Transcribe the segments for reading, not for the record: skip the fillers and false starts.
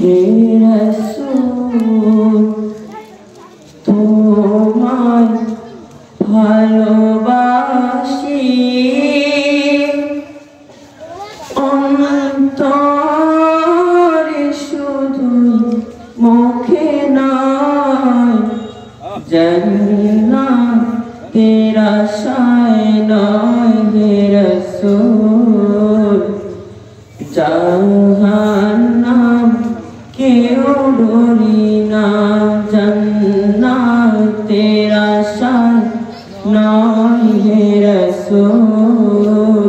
হে রাসূল তোমায় ভালোবাসি অন্তরে শুধু মুখে নয় জান্নাতের আশায় নয় হে রাসূল জাহান্নাম কেউ ডরি না জান্নাতের আশায় নয় হে রাসূল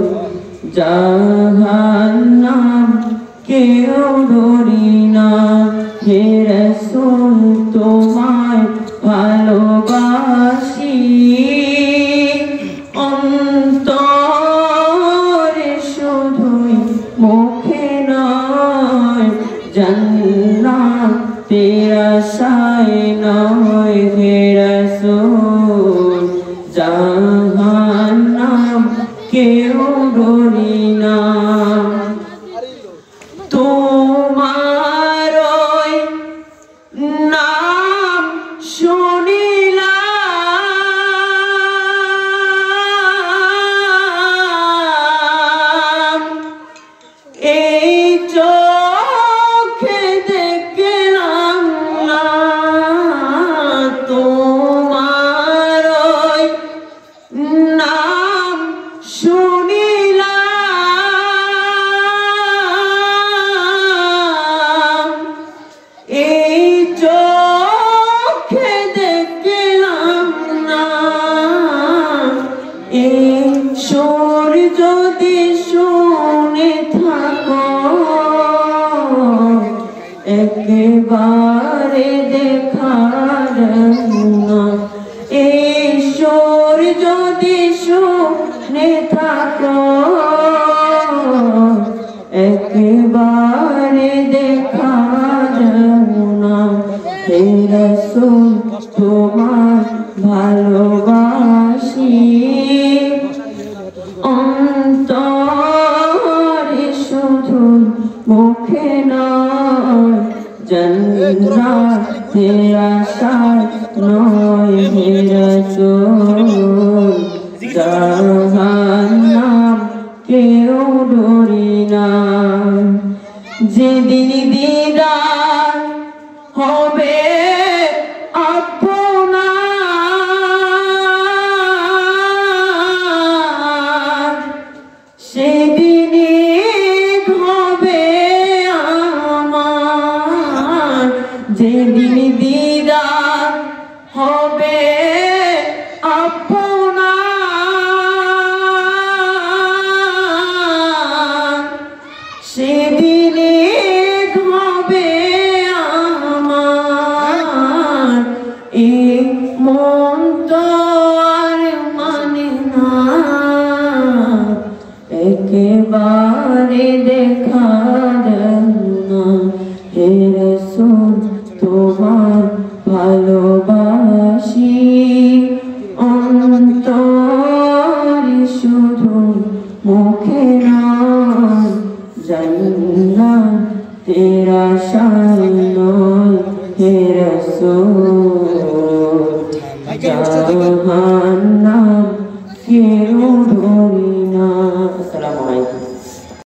জাহান্নাম কেউ ডরি না হে রাসূল তোমায় ভালোবাসি অন্তরে শুধুই মুখে নয় জান্নাতের আশায় নয় হে রাসূল জাহান্নাম কেউ ডরি না তোমার নাম শুনিলাম এই চোখে দেখলাম না তোমার নাম শুনিলাম এই চোখে দেখলাম না এই সুর যদি শুনে থাকো একেবারে দেখার না এই সুর যদি শুনে থাকো একেবারে দেখার না হে রাসূল তোমার ভালোবাসি অন্তরে শুধু মুখে নয় জান্নাতের আশায় নয় হে রাসূল জাহান্নাম কেউ ডরি না যেদিন দিদার হবে আপনার সেদিনই হবে আমার যেদিন দিদার হবে আপনার সেদিনই হবে আমার এই মন তো আর মানে না একেবারে দেখার না হে রাসূল তোমার ভালোবাসি অন্তরে শুধু মুখে নয় জান্নাতের আশায় নয় হে রাসূল জাহান্নাম কেউ ডরি না। আসসালামু আলাইকুম।